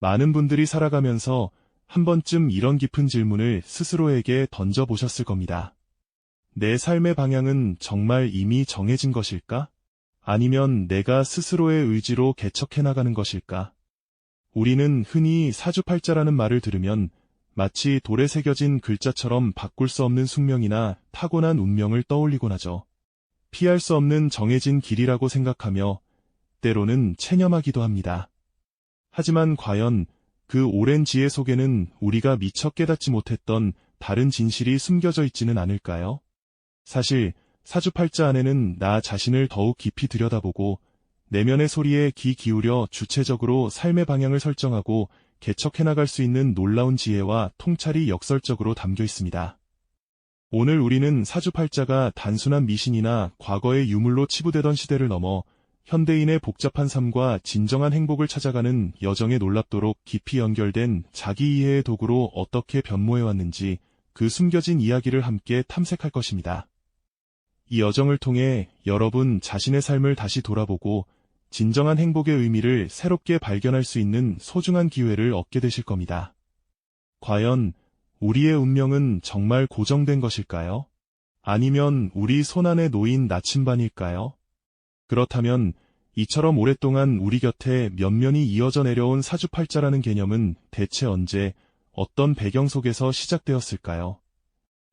많은 분들이 살아가면서 한 번쯤 이런 깊은 질문을 스스로에게 던져보셨을 겁니다. 내 삶의 방향은 정말 이미 정해진 것일까? 아니면 내가 스스로의 의지로 개척해 나가는 것일까? 우리는 흔히 사주팔자라는 말을 들으면 마치 돌에 새겨진 글자처럼 바꿀 수 없는 숙명이나 타고난 운명을 떠올리곤 하죠. 피할 수 없는 정해진 길이라고 생각하며 때로는 체념하기도 합니다. 하지만 과연 그 오랜 지혜 속에는 우리가 미처 깨닫지 못했던 다른 진실이 숨겨져 있지는 않을까요? 사실 사주팔자 안에는 나 자신을 더욱 깊이 들여다보고 내면의 소리에 귀 기울여 주체적으로 삶의 방향을 설정하고 개척해 나갈 수 있는 놀라운 지혜와 통찰이 역설적으로 담겨 있습니다. 오늘 우리는 사주팔자가 단순한 미신이나 과거의 유물로 치부되던 시대를 넘어 현대인의 복잡한 삶과 진정한 행복을 찾아가는 여정에 놀랍도록 깊이 연결된 자기 이해의 도구로 어떻게 변모해왔는지 그 숨겨진 이야기를 함께 탐색할 것입니다. 이 여정을 통해 여러분 자신의 삶을 다시 돌아보고 진정한 행복의 의미를 새롭게 발견할 수 있는 소중한 기회를 얻게 되실 겁니다. 과연 우리의 운명은 정말 고정된 것일까요? 아니면 우리 손안에 놓인 나침반일까요? 그렇다면 이처럼 오랫동안 우리 곁에 면면이 이어져 내려온 사주팔자라는 개념은 대체 언제 어떤 배경 속에서 시작되었을까요?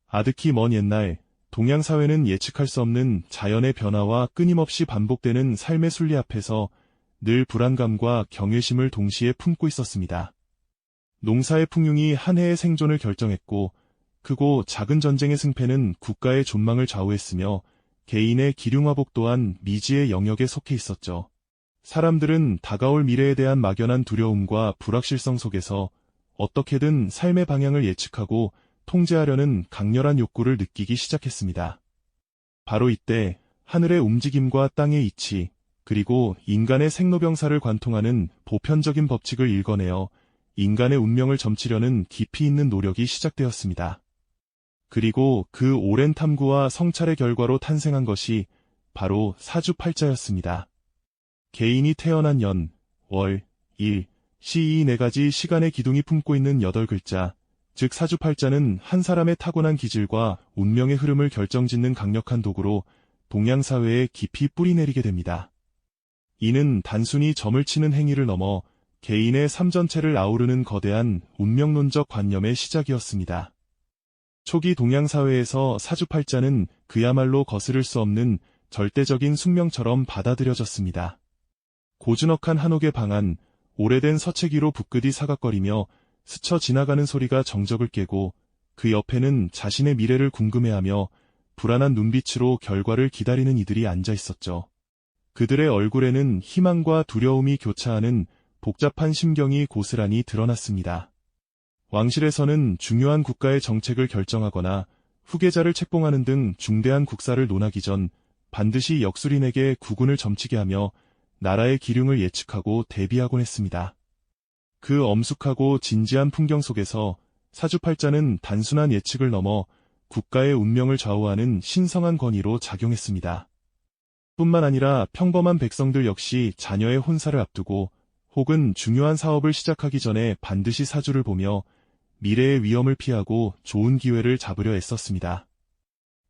아득히 먼 옛날 동양 사회는 예측할 수 없는 자연의 변화와 끊임없이 반복되는 삶의 순리 앞에서 늘 불안감과 경외심을 동시에 품고 있었습니다. 농사의 풍흉이 한 해의 생존을 결정했고 크고 작은 전쟁의 승패는 국가의 존망을 좌우했으며 개인의 기륭화복 또한 미지의 영역에 속해 있었죠. 사람들은 다가올 미래에 대한 막연한 두려움과 불확실성 속에서 어떻게든 삶의 방향을 예측하고 통제하려는 강렬한 욕구를 느끼기 시작했습니다. 바로 이때 하늘의 움직임과 땅의 이치, 그리고 인간의 생로병사를 관통하는 보편적인 법칙을 읽어내어 인간의 운명을 점치려는 깊이 있는 노력이 시작되었습니다. 그리고 그 오랜 탐구와 성찰의 결과로 탄생한 것이 바로 사주팔자였습니다. 개인이 태어난 연, 월, 일, 시 이 네 가지 시간의 기둥이 품고 있는 8글자, 즉 사주팔자는 한 사람의 타고난 기질과 운명의 흐름을 결정짓는 강력한 도구로 동양 사회에 깊이 뿌리내리게 됩니다. 이는 단순히 점을 치는 행위를 넘어 개인의 삶 전체를 아우르는 거대한 운명론적 관념의 시작이었습니다. 초기 동양 사회에서 사주팔자는 그야말로 거스를 수 없는 절대적인 숙명처럼 받아들여졌습니다. 고즈넉한 한옥의 방 안, 오래된 서체기로 붓끝이 사각거리며 스쳐 지나가는 소리가 정적을 깨고 그 옆에는 자신의 미래를 궁금해하며 불안한 눈빛으로 결과를 기다리는 이들이 앉아 있었죠. 그들의 얼굴에는 희망과 두려움이 교차하는 복잡한 심경이 고스란히 드러났습니다. 왕실에서는 중요한 국가의 정책을 결정하거나 후계자를 책봉하는 등 중대한 국사를 논하기 전 반드시 역술인에게 국운을 점치게 하며 나라의 기륭을 예측하고 대비하곤 했습니다. 그 엄숙하고 진지한 풍경 속에서 사주팔자는 단순한 예측을 넘어 국가의 운명을 좌우하는 신성한 권위로 작용했습니다. 뿐만 아니라 평범한 백성들 역시 자녀의 혼사를 앞두고 혹은 중요한 사업을 시작하기 전에 반드시 사주를 보며 미래의 위험을 피하고 좋은 기회를 잡으려 애썼습니다.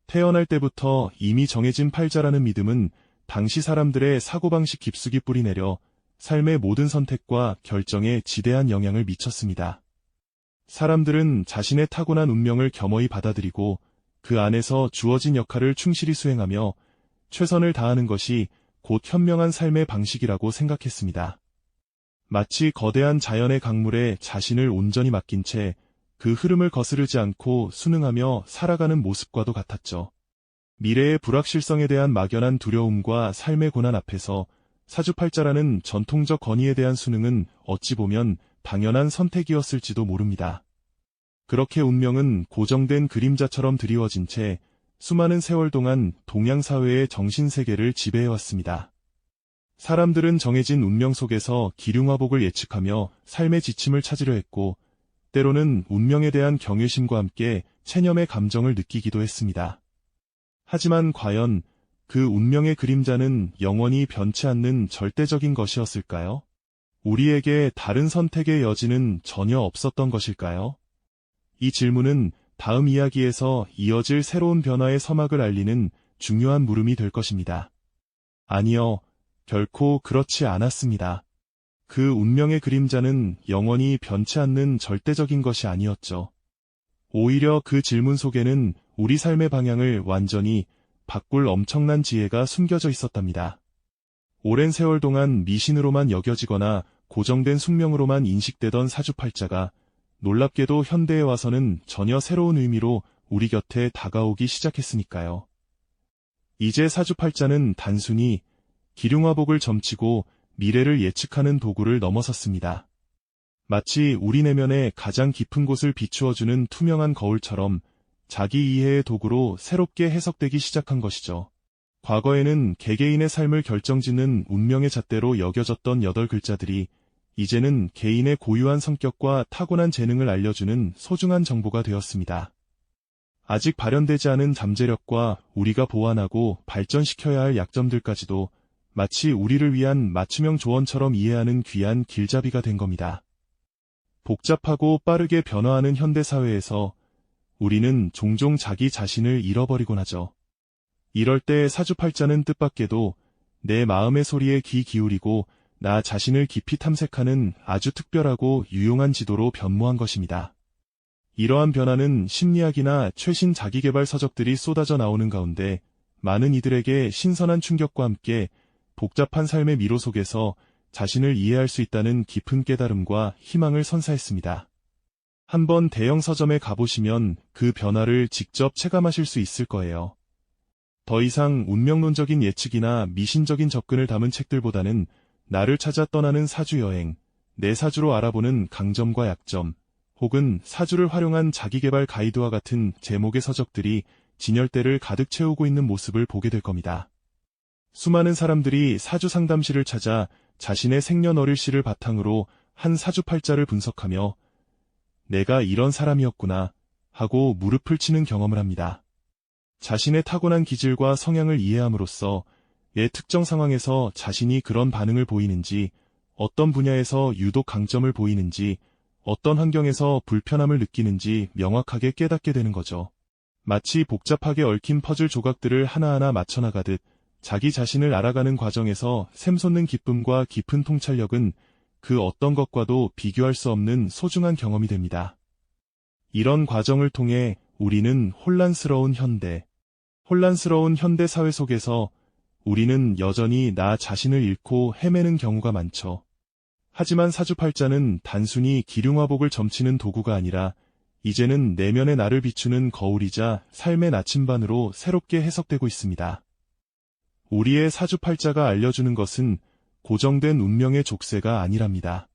태어날 때부터 이미 정해진 팔자라는 믿음은 당시 사람들의 사고방식 깊숙이 뿌리내려 삶의 모든 선택과 결정에 지대한 영향을 미쳤습니다. 사람들은 자신의 타고난 운명을 겸허히 받아들이고 그 안에서 주어진 역할을 충실히 수행하며 최선을 다하는 것이 곧 현명한 삶의 방식이라고 생각했습니다. 마치 거대한 자연의 강물에 자신을 온전히 맡긴 채 그 흐름을 거스르지 않고 순응하며 살아가는 모습과도 같았죠. 미래의 불확실성에 대한 막연한 두려움과 삶의 고난 앞에서 사주팔자라는 전통적 권위에 대한 순응은 어찌 보면 당연한 선택이었을지도 모릅니다. 그렇게 운명은 고정된 그림자처럼 드리워진 채 수많은 세월 동안 동양 사회의 정신세계를 지배해왔습니다. 사람들은 정해진 운명 속에서 기륭화복을 예측하며 삶의 지침을 찾으려 했고, 때로는 운명에 대한 경외심과 함께 체념의 감정을 느끼기도 했습니다. 하지만 과연 그 운명의 그림자는 영원히 변치 않는 절대적인 것이었을까요? 우리에게 다른 선택의 여지는 전혀 없었던 것일까요? 이 질문은 다음 이야기에서 이어질 새로운 변화의 서막을 알리는 중요한 물음이 될 것입니다. 아니요, 결코 그렇지 않았습니다. 그 운명의 그림자는 영원히 변치 않는 절대적인 것이 아니었죠. 오히려 그 질문 속에는 우리 삶의 방향을 완전히 바꿀 엄청난 지혜가 숨겨져 있었답니다. 오랜 세월 동안 미신으로만 여겨지거나 고정된 숙명으로만 인식되던 사주팔자가 놀랍게도 현대에 와서는 전혀 새로운 의미로 우리 곁에 다가오기 시작했으니까요. 이제 사주팔자는 단순히 기륭화복을 점치고 미래를 예측하는 도구를 넘어섰습니다. 마치 우리 내면의 가장 깊은 곳을 비추어주는 투명한 거울처럼 자기 이해의 도구로 새롭게 해석되기 시작한 것이죠. 과거에는 개개인의 삶을 결정짓는 운명의 잣대로 여겨졌던 8글자들이 이제는 개인의 고유한 성격과 타고난 재능을 알려주는 소중한 정보가 되었습니다. 아직 발현되지 않은 잠재력과 우리가 보완하고 발전시켜야 할 약점들까지도 마치 우리를 위한 맞춤형 조언처럼 이해하는 귀한 길잡이가 된 겁니다. 복잡하고 빠르게 변화하는 현대사회에서 우리는 종종 자기 자신을 잃어버리곤 하죠. 이럴 때 사주팔자는 뜻밖에도 내 마음의 소리에 귀 기울이고 나 자신을 깊이 탐색하는 아주 특별하고 유용한 지도로 변모한 것입니다. 이러한 변화는 심리학이나 최신 자기개발 서적들이 쏟아져 나오는 가운데 많은 이들에게 신선한 충격과 함께 복잡한 삶의 미로 속에서 자신을 이해할 수 있다는 깊은 깨달음과 희망을 선사했습니다. 한번 대형 서점에 가보시면 그 변화를 직접 체감하실 수 있을 거예요. 더 이상 운명론적인 예측이나 미신적인 접근을 담은 책들보다는 나를 찾아 떠나는 사주여행, 내 사주로 알아보는 강점과 약점, 혹은 사주를 활용한 자기개발 가이드와 같은 제목의 서적들이 진열대를 가득 채우고 있는 모습을 보게 될 겁니다. 수많은 사람들이 사주 상담실을 찾아 자신의 생년월일시를 바탕으로 한 사주팔자를 분석하며 내가 이런 사람이었구나 하고 무릎을 치는 경험을 합니다. 자신의 타고난 기질과 성향을 이해함으로써 특정 상황에서 자신이 그런 반응을 보이는지, 어떤 분야에서 유독 강점을 보이는지, 어떤 환경에서 불편함을 느끼는지 명확하게 깨닫게 되는 거죠. 마치 복잡하게 얽힌 퍼즐 조각들을 하나하나 맞춰나가듯 자기 자신을 알아가는 과정에서 샘솟는 기쁨과 깊은 통찰력은 그 어떤 것과도 비교할 수 없는 소중한 경험이 됩니다. 이런 과정을 통해 우리는 혼란스러운 현대 사회 속에서 우리는 여전히 나 자신을 잃고 헤매는 경우가 많죠. 하지만 사주팔자는 단순히 기륭화복을 점치는 도구가 아니라 이제는 내면의 나를 비추는 거울이자 삶의 나침반으로 새롭게 해석되고 있습니다. 우리의 사주팔자가 알려주는 것은 고정된 운명의 족쇄가 아니랍니다.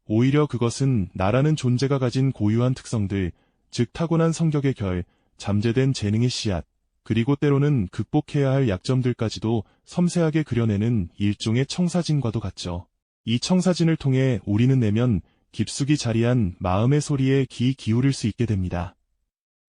오히려 그것은 나라는 존재가 가진 고유한 특성들, 즉 타고난 성격의 결, 잠재된 재능의 씨앗, 그리고 때로는 극복해야 할 약점들까지도 섬세하게 그려내는 일종의 청사진과도 같죠. 이 청사진을 통해 우리는 내면 깊숙이 자리한 마음의 소리에 귀 기울일 수 있게 됩니다.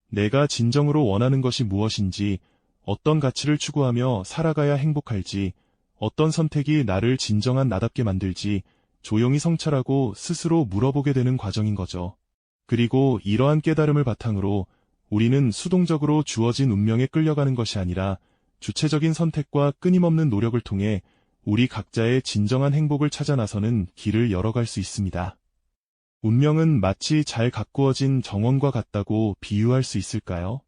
내가 진정으로 원하는 것이 무엇인지, 어떤 가치를 추구하며 살아가야 행복할지, 어떤 선택이 나를 진정한 나답게 만들지 조용히 성찰하고 스스로 물어보게 되는 과정인 거죠. 그리고 이러한 깨달음을 바탕으로 우리는 수동적으로 주어진 운명에 끌려가는 것이 아니라 주체적인 선택과 끊임없는 노력을 통해 우리 각자의 진정한 행복을 찾아 나서는 길을 열어갈 수 있습니다. 운명은 마치 잘 가꾸어진 정원과 같다고 비유할 수 있을까요?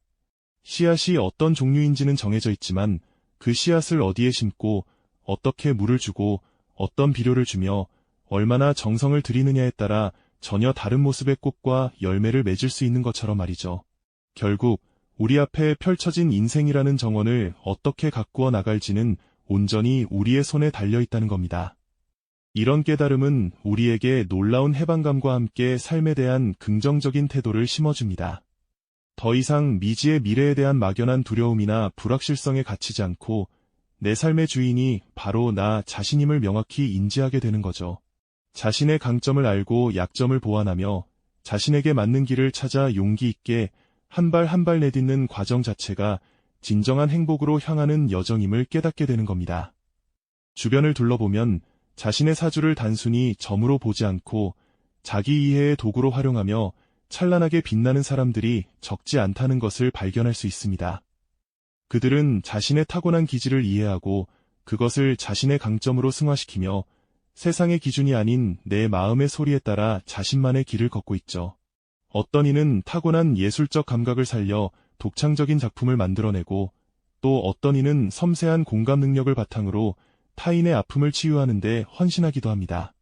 씨앗이 어떤 종류인지는 정해져 있지만 그 씨앗을 어디에 심고 어떻게 물을 주고 어떤 비료를 주며 얼마나 정성을 들이느냐에 따라 전혀 다른 모습의 꽃과 열매를 맺을 수 있는 것처럼 말이죠. 결국 우리 앞에 펼쳐진 인생이라는 정원을 어떻게 가꾸어 나갈지는 온전히 우리의 손에 달려있다는 겁니다. 이런 깨달음은 우리에게 놀라운 해방감과 함께 삶에 대한 긍정적인 태도를 심어줍니다. 더 이상 미지의 미래에 대한 막연한 두려움이나 불확실성에 갇히지 않고 내 삶의 주인이 바로 나 자신임을 명확히 인지하게 되는 거죠. 자신의 강점을 알고 약점을 보완하며 자신에게 맞는 길을 찾아 용기 있게 한 발 한 발 내딛는 과정 자체가 진정한 행복으로 향하는 여정임을 깨닫게 되는 겁니다. 주변을 둘러보면 자신의 사주를 단순히 점으로 보지 않고 자기 이해의 도구로 활용하며 찬란하게 빛나는 사람들이 적지 않다는 것을 발견할 수 있습니다. 그들은 자신의 타고난 기질을 이해하고 그것을 자신의 강점으로 승화시키며 세상의 기준이 아닌 내 마음의 소리에 따라 자신만의 길을 걷고 있죠. 어떤 이는 타고난 예술적 감각을 살려 독창적인 작품을 만들어내고 또 어떤 이는 섬세한 공감 능력을 바탕으로 타인의 아픔을 치유하는 데 헌신하기도 합니다.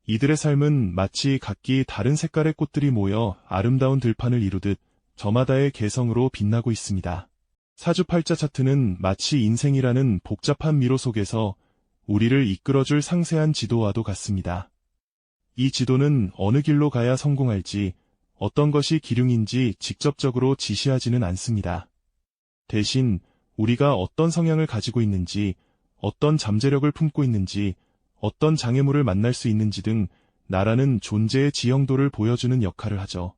이들의 삶은 마치 각기 다른 색깔의 꽃들이 모여 아름다운 들판을 이루듯 저마다의 개성으로 빛나고 있습니다. 사주팔자 차트는 마치 인생이라는 복잡한 미로 속에서 우리를 이끌어줄 상세한 지도와도 같습니다. 이 지도는 어느 길로 가야 성공할지, 어떤 것이 기륭인지 직접적으로 지시하지는 않습니다. 대신 우리가 어떤 성향을 가지고 있는지, 어떤 잠재력을 품고 있는지, 어떤 장애물을 만날 수 있는지 등 나라는 존재의 지형도를 보여주는 역할을 하죠.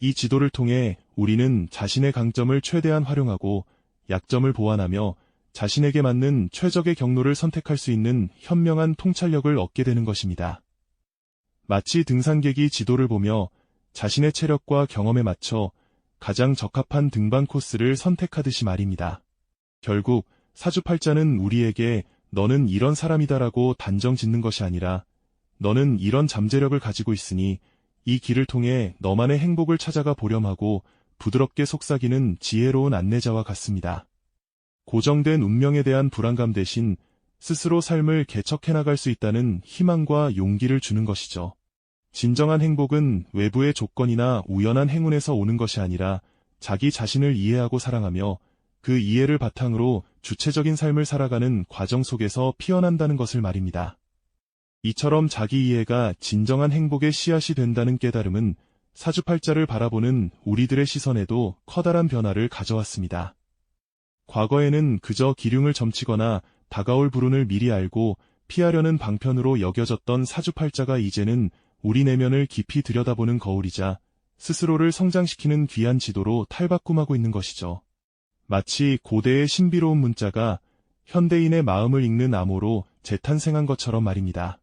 이 지도를 통해 우리는 자신의 강점을 최대한 활용하고 약점을 보완하며 자신에게 맞는 최적의 경로를 선택할 수 있는 현명한 통찰력을 얻게 되는 것입니다. 마치 등산객이 지도를 보며 자신의 체력과 경험에 맞춰 가장 적합한 등반 코스를 선택하듯이 말입니다. 결국 사주팔자는 우리에게 너는 이런 사람이다라고 단정 짓는 것이 아니라 너는 이런 잠재력을 가지고 있으니 이 길을 통해 너만의 행복을 찾아가 보렴하고 부드럽게 속삭이는 지혜로운 안내자와 같습니다. 고정된 운명에 대한 불안감 대신 스스로 삶을 개척해 나갈 수 있다는 희망과 용기를 주는 것이죠. 진정한 행복은 외부의 조건이나 우연한 행운에서 오는 것이 아니라 자기 자신을 이해하고 사랑하며 그 이해를 바탕으로 주체적인 삶을 살아가는 과정 속에서 피어난다는 것을 말입니다. 이처럼 자기 이해가 진정한 행복의 씨앗이 된다는 깨달음은 사주팔자를 바라보는 우리들의 시선에도 커다란 변화를 가져왔습니다. 과거에는 그저 기륭을 점치거나 다가올 불운을 미리 알고 피하려는 방편으로 여겨졌던 사주팔자가 이제는 우리 내면을 깊이 들여다보는 거울이자 스스로를 성장시키는 귀한 지도로 탈바꿈하고 있는 것이죠. 마치 고대의 신비로운 문자가 현대인의 마음을 읽는 암호로 재탄생한 것처럼 말입니다.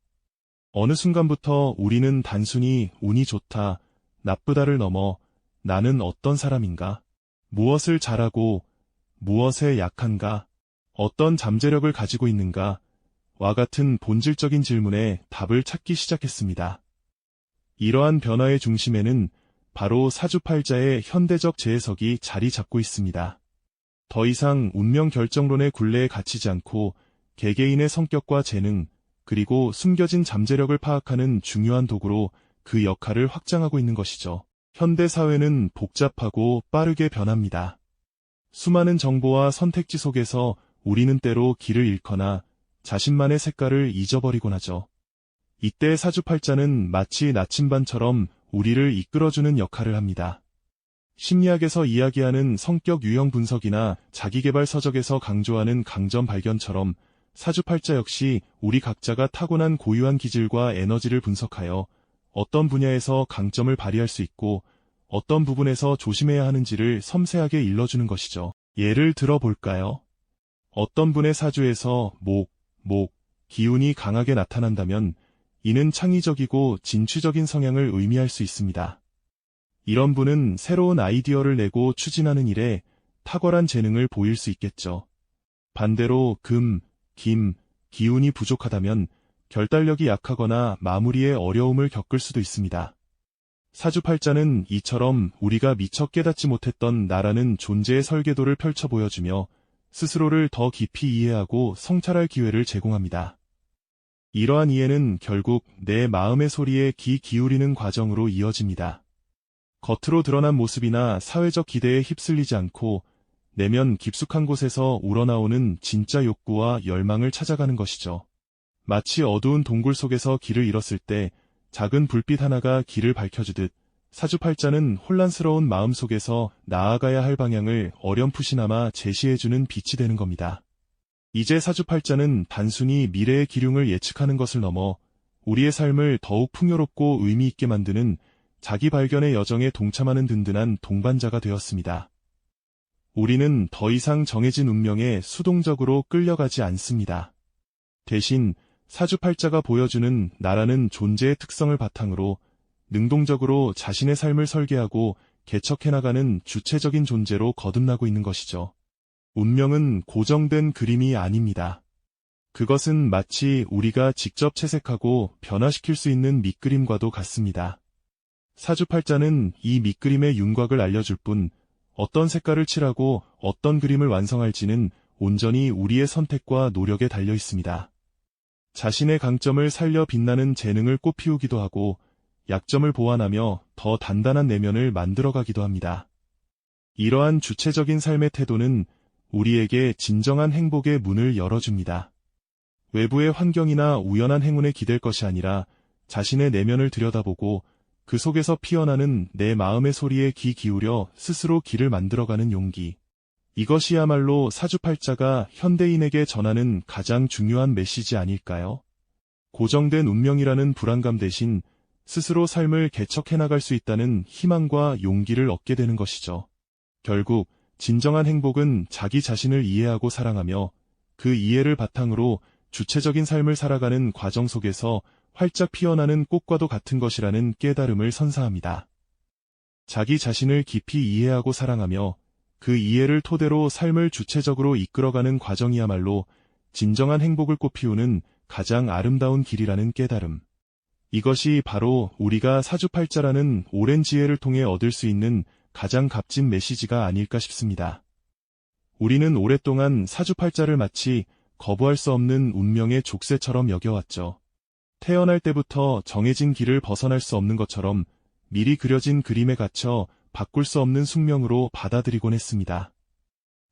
어느 순간부터 우리는 단순히 운이 좋다, 나쁘다를 넘어 나는 어떤 사람인가, 무엇을 잘하고 무엇에 약한가, 어떤 잠재력을 가지고 있는가, 와 같은 본질적인 질문에 답을 찾기 시작했습니다. 이러한 변화의 중심에는 바로 사주팔자의 현대적 재해석이 자리 잡고 있습니다. 더 이상 운명 결정론의 굴레에 갇히지 않고 개개인의 성격과 재능, 그리고 숨겨진 잠재력을 파악하는 중요한 도구로 그 역할을 확장하고 있는 것이죠. 현대 사회는 복잡하고 빠르게 변합니다. 수많은 정보와 선택지 속에서 우리는 때로 길을 잃거나 자신만의 색깔을 잊어버리곤 하죠. 이때 사주팔자는 마치 나침반처럼 우리를 이끌어주는 역할을 합니다. 심리학에서 이야기하는 성격 유형 분석이나 자기계발 서적에서 강조하는 강점 발견처럼 사주팔자 역시 우리 각자가 타고난 고유한 기질과 에너지를 분석하여 어떤 분야에서 강점을 발휘할 수 있고 어떤 부분에서 조심해야 하는지를 섬세하게 일러주는 것이죠. 예를 들어 볼까요? 어떤 분의 사주에서 기운이 강하게 나타난다면 이는 창의적이고 진취적인 성향을 의미할 수 있습니다. 이런 분은 새로운 아이디어를 내고 추진하는 일에 탁월한 재능을 보일 수 있겠죠. 반대로 기운이 부족하다면 결단력이 약하거나 마무리에 어려움을 겪을 수도 있습니다. 사주팔자는 이처럼 우리가 미처 깨닫지 못했던 나라는 존재의 설계도를 펼쳐 보여주며 스스로를 더 깊이 이해하고 성찰할 기회를 제공합니다. 이러한 이해는 결국 내 마음의 소리에 귀 기울이는 과정으로 이어집니다. 겉으로 드러난 모습이나 사회적 기대에 휩쓸리지 않고 내면 깊숙한 곳에서 우러나오는 진짜 욕구와 열망을 찾아가는 것이죠. 마치 어두운 동굴 속에서 길을 잃었을 때 작은 불빛 하나가 길을 밝혀주듯 사주팔자는 혼란스러운 마음 속에서 나아가야 할 방향을 어렴풋이나마 제시해주는 빛이 되는 겁니다. 이제 사주팔자는 단순히 미래의 기륭을 예측하는 것을 넘어 우리의 삶을 더욱 풍요롭고 의미 있게 만드는 자기 발견의 여정에 동참하는 든든한 동반자가 되었습니다. 우리는 더 이상 정해진 운명에 수동적으로 끌려가지 않습니다. 대신 사주팔자가 보여주는 나라는 존재의 특성을 바탕으로 능동적으로 자신의 삶을 설계하고 개척해나가는 주체적인 존재로 거듭나고 있는 것이죠. 운명은 고정된 그림이 아닙니다. 그것은 마치 우리가 직접 채색하고 변화시킬 수 있는 밑그림과도 같습니다. 사주팔자는 이 밑그림의 윤곽을 알려줄 뿐 어떤 색깔을 칠하고 어떤 그림을 완성할지는 온전히 우리의 선택과 노력에 달려 있습니다. 자신의 강점을 살려 빛나는 재능을 꽃피우기도 하고 약점을 보완하며 더 단단한 내면을 만들어가기도 합니다. 이러한 주체적인 삶의 태도는 우리에게 진정한 행복의 문을 열어줍니다. 외부의 환경이나 우연한 행운에 기댈 것이 아니라 자신의 내면을 들여다보고 그 속에서 피어나는 내 마음의 소리에 귀 기울여 스스로 길을 만들어가는 용기. 이것이야말로 사주팔자가 현대인에게 전하는 가장 중요한 메시지 아닐까요? 고정된 운명이라는 불안감 대신 스스로 삶을 개척해나갈 수 있다는 희망과 용기를 얻게 되는 것이죠. 결국 진정한 행복은 자기 자신을 이해하고 사랑하며 그 이해를 바탕으로 주체적인 삶을 살아가는 과정 속에서 활짝 피어나는 꽃과도 같은 것이라는 깨달음을 선사합니다. 자기 자신을 깊이 이해하고 사랑하며 그 이해를 토대로 삶을 주체적으로 이끌어가는 과정이야말로 진정한 행복을 꽃피우는 가장 아름다운 길이라는 깨달음. 이것이 바로 우리가 사주팔자라는 오랜 지혜를 통해 얻을 수 있는 가장 값진 메시지가 아닐까 싶습니다. 우리는 오랫동안 사주팔자를 마치 거부할 수 없는 운명의 족쇄처럼 여겨왔죠. 태어날 때부터 정해진 길을 벗어날 수 없는 것처럼 미리 그려진 그림에 갇혀 바꿀 수 없는 숙명으로 받아들이곤 했습니다.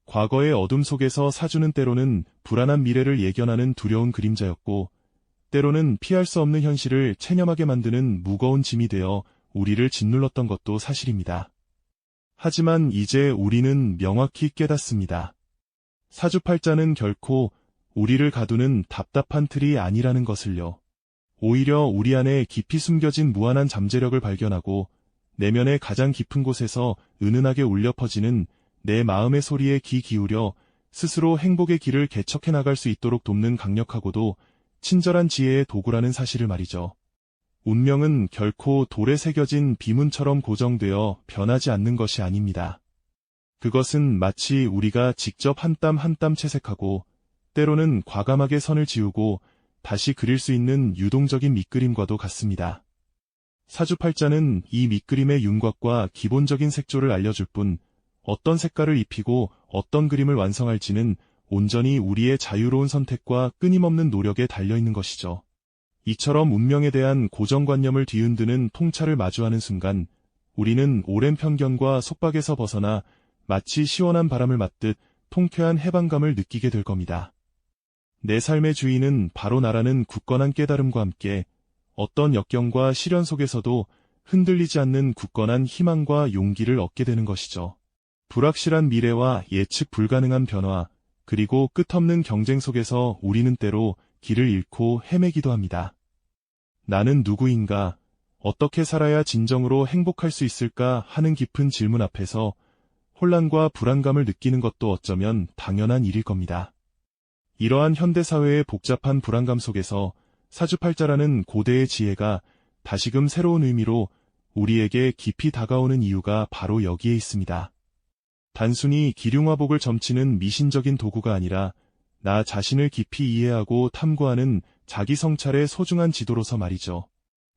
과거의 어둠 속에서 사주는 때로는 불안한 미래를 예견하는 두려운 그림자였고, 때로는 피할 수 없는 현실을 체념하게 만드는 무거운 짐이 되어 우리를 짓눌렀던 것도 사실입니다. 하지만 이제 우리는 명확히 깨닫습니다. 사주팔자는 결코 우리를 가두는 답답한 틀이 아니라는 것을요. 오히려 우리 안에 깊이 숨겨진 무한한 잠재력을 발견하고 내면의 가장 깊은 곳에서 은은하게 울려 퍼지는 내 마음의 소리에 귀 기울여 스스로 행복의 길을 개척해 나갈 수 있도록 돕는 강력하고도 친절한 지혜의 도구라는 사실을 말이죠. 운명은 결코 돌에 새겨진 비문처럼 고정되어 변하지 않는 것이 아닙니다. 그것은 마치 우리가 직접 한 땀 한 땀 채색하고 때로는 과감하게 선을 지우고 다시 그릴 수 있는 유동적인 밑그림과도 같습니다. 사주팔자는 이 밑그림의 윤곽과 기본적인 색조를 알려줄 뿐 어떤 색깔을 입히고 어떤 그림을 완성할지는 온전히 우리의 자유로운 선택과 끊임없는 노력에 달려있는 것이죠. 이처럼 운명에 대한 고정관념을 뒤흔드는 통찰을 마주하는 순간 우리는 오랜 편견과 속박에서 벗어나 마치 시원한 바람을 맞듯 통쾌한 해방감을 느끼게 될 겁니다. 내 삶의 주인은 바로 나라는 굳건한 깨달음과 함께 어떤 역경과 시련 속에서도 흔들리지 않는 굳건한 희망과 용기를 얻게 되는 것이죠. 불확실한 미래와 예측 불가능한 변화, 그리고 끝없는 경쟁 속에서 우리는 때로 길을 잃고 헤매기도 합니다. 나는 누구인가? 어떻게 살아야 진정으로 행복할 수 있을까? 하는 깊은 질문 앞에서 혼란과 불안감을 느끼는 것도 어쩌면 당연한 일일 겁니다. 이러한 현대사회의 복잡한 불안감 속에서 사주팔자라는 고대의 지혜가 다시금 새로운 의미로 우리에게 깊이 다가오는 이유가 바로 여기에 있습니다. 단순히 기륭화복을 점치는 미신적인 도구가 아니라 나 자신을 깊이 이해하고 탐구하는 자기 성찰의 소중한 지도로서 말이죠.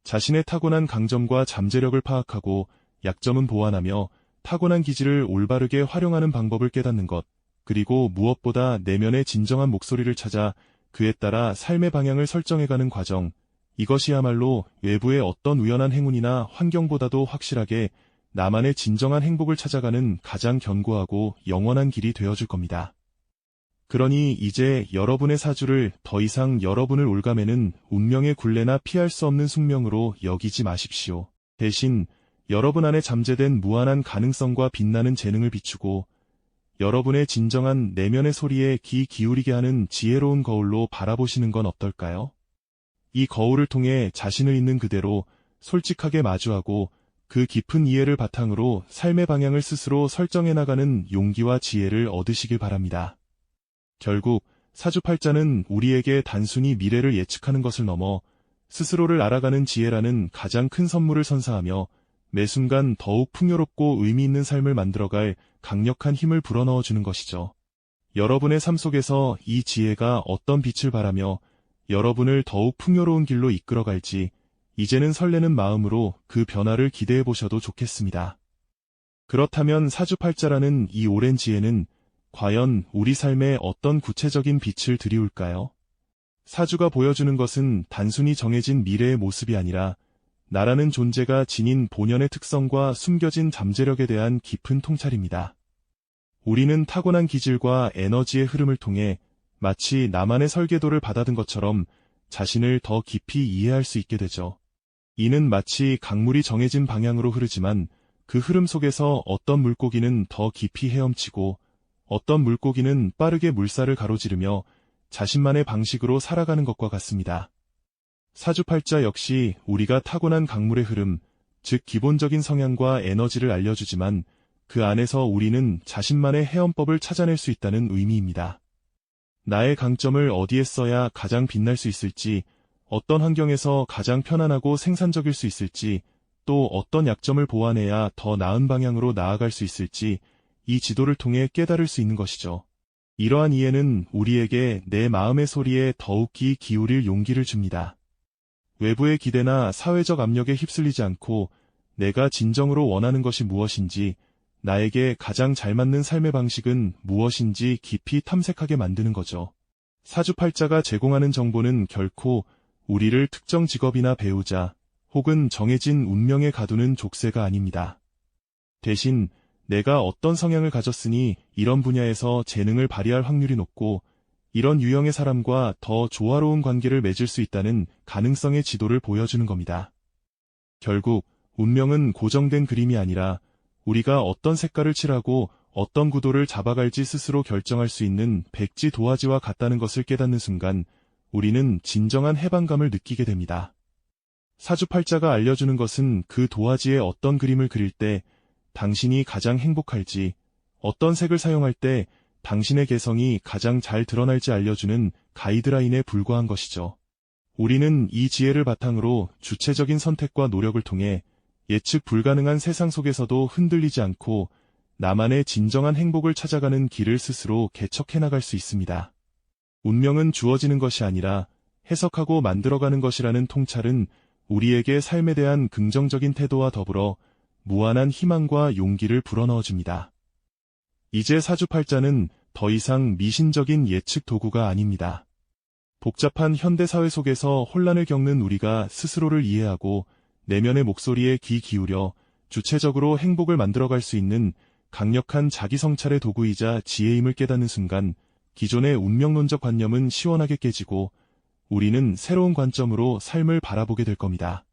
자신의 타고난 강점과 잠재력을 파악하고 약점은 보완하며 타고난 기질을 올바르게 활용하는 방법을 깨닫는 것, 그리고 무엇보다 내면의 진정한 목소리를 찾아 그에 따라 삶의 방향을 설정해가는 과정, 이것이야말로 외부의 어떤 우연한 행운이나 환경보다도 확실하게 나만의 진정한 행복을 찾아가는 가장 견고하고 영원한 길이 되어줄 겁니다. 그러니 이제 여러분의 사주를 더 이상 여러분을 올가매는 운명의 굴레나 피할 수 없는 숙명으로 여기지 마십시오. 대신 여러분 안에 잠재된 무한한 가능성과 빛나는 재능을 비추고 여러분의 진정한 내면의 소리에 귀 기울이게 하는 지혜로운 거울로 바라보시는 건 어떨까요? 이 거울을 통해 자신을 있는 그대로 솔직하게 마주하고 그 깊은 이해를 바탕으로 삶의 방향을 스스로 설정해 나가는 용기와 지혜를 얻으시길 바랍니다. 결국 사주팔자는 우리에게 단순히 미래를 예측하는 것을 넘어 스스로를 알아가는 지혜라는 가장 큰 선물을 선사하며 매 순간 더욱 풍요롭고 의미 있는 삶을 만들어갈 강력한 힘을 불어넣어 주는 것이죠. 여러분의 삶 속에서 이 지혜가 어떤 빛을 발하며 여러분을 더욱 풍요로운 길로 이끌어갈지 이제는 설레는 마음으로 그 변화를 기대해 보셔도 좋겠습니다. 그렇다면 사주팔자라는 이 오랜 지혜는 과연 우리 삶에 어떤 구체적인 빛을 드리울까요? 사주가 보여주는 것은 단순히 정해진 미래의 모습이 아니라 나라는 존재가 지닌 본연의 특성과 숨겨진 잠재력에 대한 깊은 통찰입니다. 우리는 타고난 기질과 에너지의 흐름을 통해 마치 나만의 설계도를 받아든 것처럼 자신을 더 깊이 이해할 수 있게 되죠. 이는 마치 강물이 정해진 방향으로 흐르지만 그 흐름 속에서 어떤 물고기는 더 깊이 헤엄치고 어떤 물고기는 빠르게 물살을 가로지르며 자신만의 방식으로 살아가는 것과 같습니다. 사주팔자 역시 우리가 타고난 강물의 흐름, 즉 기본적인 성향과 에너지를 알려주지만 그 안에서 우리는 자신만의 헤엄법을 찾아낼 수 있다는 의미입니다. 나의 강점을 어디에 써야 가장 빛날 수 있을지, 어떤 환경에서 가장 편안하고 생산적일 수 있을지, 또 어떤 약점을 보완해야 더 나은 방향으로 나아갈 수 있을지 이 지도를 통해 깨달을 수 있는 것이죠. 이러한 이해는 우리에게 내 마음의 소리에 더욱 귀 기울일 용기를 줍니다. 외부의 기대나 사회적 압력에 휩쓸리지 않고 내가 진정으로 원하는 것이 무엇인지, 나에게 가장 잘 맞는 삶의 방식은 무엇인지 깊이 탐색하게 만드는 거죠. 사주팔자가 제공하는 정보는 결코 우리를 특정 직업이나 배우자 혹은 정해진 운명에 가두는 족쇄가 아닙니다. 대신 내가 어떤 성향을 가졌으니 이런 분야에서 재능을 발휘할 확률이 높고 이런 유형의 사람과 더 조화로운 관계를 맺을 수 있다는 가능성의 지도를 보여주는 겁니다. 결국 운명은 고정된 그림이 아니라 우리가 어떤 색깔을 칠하고 어떤 구도를 잡아갈지 스스로 결정할 수 있는 백지 도화지와 같다는 것을 깨닫는 순간 우리는 진정한 해방감을 느끼게 됩니다. 사주팔자가 알려주는 것은 그 도화지에 어떤 그림을 그릴 때 당신이 가장 행복할지, 어떤 색을 사용할 때 당신의 개성이 가장 잘 드러날지 알려주는 가이드라인에 불과한 것이죠. 우리는 이 지혜를 바탕으로 주체적인 선택과 노력을 통해 예측 불가능한 세상 속에서도 흔들리지 않고 나만의 진정한 행복을 찾아가는 길을 스스로 개척해 나갈 수 있습니다. 운명은 주어지는 것이 아니라 해석하고 만들어가는 것이라는 통찰은 우리에게 삶에 대한 긍정적인 태도와 더불어 무한한 희망과 용기를 불어넣어줍니다. 이제 사주팔자는 더 이상 미신적인 예측 도구가 아닙니다. 복잡한 현대사회 속에서 혼란을 겪는 우리가 스스로를 이해하고 내면의 목소리에 귀 기울여 주체적으로 행복을 만들어갈 수 있는 강력한 자기성찰의 도구이자 지혜임을 깨닫는 순간 기존의 운명론적 관념은 시원하게 깨지고 우리는 새로운 관점으로 삶을 바라보게 될 겁니다.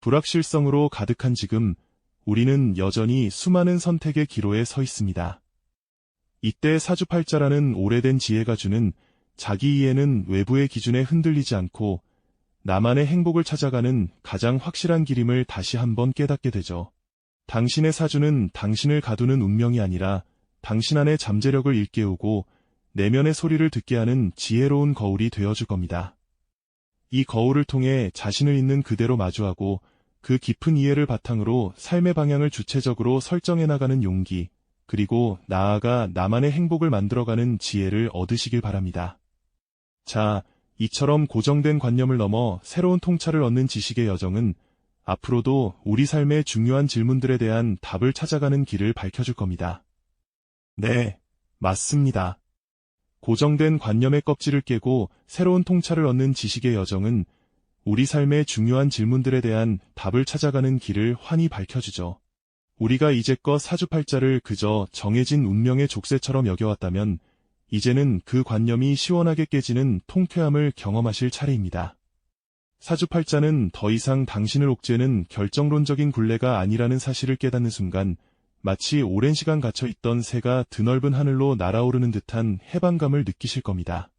불확실성으로 가득한 지금 우리는 여전히 수많은 선택의 기로에 서 있습니다. 이때 사주팔자라는 오래된 지혜가 주는 자기 이해는 외부의 기준에 흔들리지 않고 나만의 행복을 찾아가는 가장 확실한 길임을 다시 한번 깨닫게 되죠. 당신의 사주는 당신을 가두는 운명이 아니라 당신 안의 잠재력을 일깨우고 내면의 소리를 듣게 하는 지혜로운 거울이 되어줄 겁니다. 이 거울을 통해 자신을 있는 그대로 마주하고 그 깊은 이해를 바탕으로 삶의 방향을 주체적으로 설정해 나가는 용기, 그리고 나아가 나만의 행복을 만들어가는 지혜를 얻으시길 바랍니다. 자, 이처럼 고정된 관념을 넘어 새로운 통찰을 얻는 지식의 여정은 앞으로도 우리 삶의 중요한 질문들에 대한 답을 찾아가는 길을 밝혀줄 겁니다. 네, 맞습니다. 고정된 관념의 껍질을 깨고 새로운 통찰을 얻는 지식의 여정은 우리 삶의 중요한 질문들에 대한 답을 찾아가는 길을 환히 밝혀주죠. 우리가 이제껏 사주팔자를 그저 정해진 운명의 족쇄처럼 여겨왔다면 이제는 그 관념이 시원하게 깨지는 통쾌함을 경험하실 차례입니다. 사주팔자는 더 이상 당신을 옥죄는 결정론적인 굴레가 아니라는 사실을 깨닫는 순간 마치 오랜 시간 갇혀있던 새가 드넓은 하늘로 날아오르는 듯한 해방감을 느끼실 겁니다.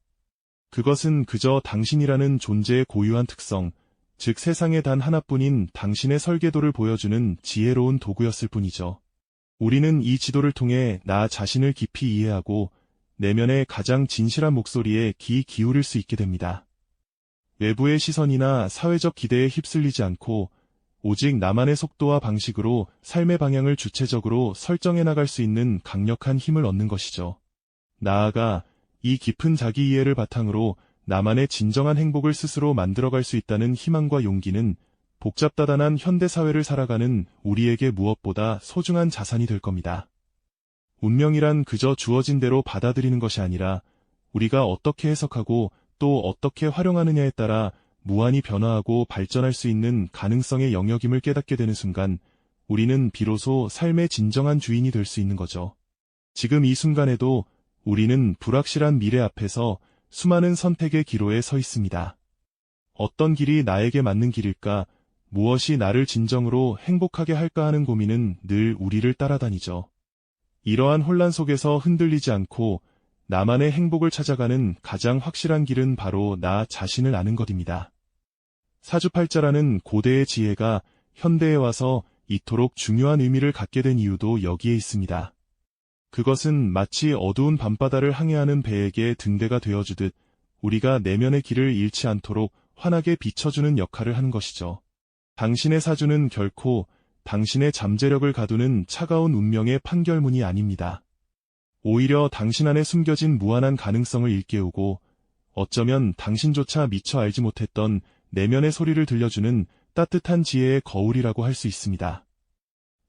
그것은 그저 당신이라는 존재의 고유한 특성, 즉 세상에 단 하나뿐인 당신의 설계도를 보여주는 지혜로운 도구였을 뿐이죠. 우리는 이 지도를 통해 나 자신을 깊이 이해하고 내면의 가장 진실한 목소리에 귀 기울일 수 있게 됩니다. 외부의 시선이나 사회적 기대에 휩쓸리지 않고 오직 나만의 속도와 방식으로 삶의 방향을 주체적으로 설정해 나갈 수 있는 강력한 힘을 얻는 것이죠. 나아가 이 깊은 자기 이해를 바탕으로 나만의 진정한 행복을 스스로 만들어갈 수 있다는 희망과 용기는 복잡다단한 현대사회를 살아가는 우리에게 무엇보다 소중한 자산이 될 겁니다. 운명이란 그저 주어진 대로 받아들이는 것이 아니라 우리가 어떻게 해석하고 또 어떻게 활용하느냐에 따라 무한히 변화하고 발전할 수 있는 가능성의 영역임을 깨닫게 되는 순간 우리는 비로소 삶의 진정한 주인이 될 수 있는 거죠. 지금 이 순간에도 우리는 불확실한 미래 앞에서 수많은 선택의 기로에 서 있습니다. 어떤 길이 나에게 맞는 길일까? 무엇이 나를 진정으로 행복하게 할까 하는 고민은 늘 우리를 따라다니죠. 이러한 혼란 속에서 흔들리지 않고 나만의 행복을 찾아가는 가장 확실한 길은 바로 나 자신을 아는 것입니다. 사주팔자라는 고대의 지혜가 현대에 와서 이토록 중요한 의미를 갖게 된 이유도 여기에 있습니다. 그것은 마치 어두운 밤바다를 항해하는 배에게 등대가 되어주듯 우리가 내면의 길을 잃지 않도록 환하게 비춰주는 역할을 하는 것이죠. 당신의 사주는 결코 당신의 잠재력을 가두는 차가운 운명의 판결문이 아닙니다. 오히려 당신 안에 숨겨진 무한한 가능성을 일깨우고 어쩌면 당신조차 미처 알지 못했던 내면의 소리를 들려주는 따뜻한 지혜의 거울이라고 할 수 있습니다.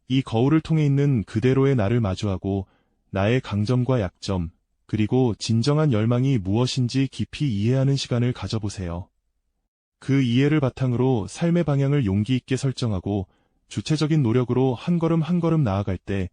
이 거울을 통해 있는 그대로의 나를 마주하고 나의 강점과 약점, 그리고 진정한 열망이 무엇인지 깊이 이해하는 시간을 가져보세요. 그 이해를 바탕으로 삶의 방향을 용기 있게 설정하고 주체적인 노력으로 한 걸음 한 걸음 나아갈 때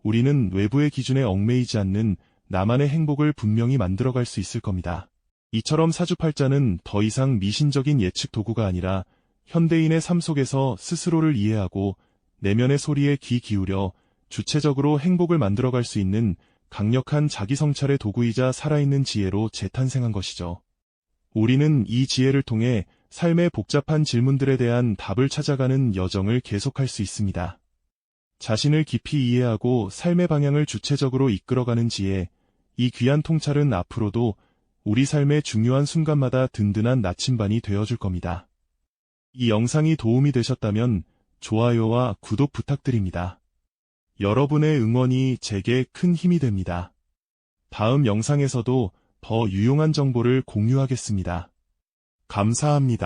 우리는 외부의 기준에 얽매이지 않는 나만의 행복을 분명히 만들어갈 수 있을 겁니다. 이처럼 사주팔자는 더 이상 미신적인 예측 도구가 아니라 현대인의 삶 속에서 스스로를 이해하고 내면의 소리에 귀 기울여 주체적으로 행복을 만들어갈 수 있는 강력한 자기성찰의 도구이자 살아있는 지혜로 재탄생한 것이죠. 우리는 이 지혜를 통해 삶의 복잡한 질문들에 대한 답을 찾아가는 여정을 계속할 수 있습니다. 자신을 깊이 이해하고 삶의 방향을 주체적으로 이끌어가는 지혜, 이 귀한 통찰은 앞으로도 우리 삶의 중요한 순간마다 든든한 나침반이 되어줄 겁니다. 이 영상이 도움이 되셨다면 좋아요와 구독 부탁드립니다. 여러분의 응원이 제게 큰 힘이 됩니다. 다음 영상에서도 더 유용한 정보를 공유하겠습니다. 감사합니다.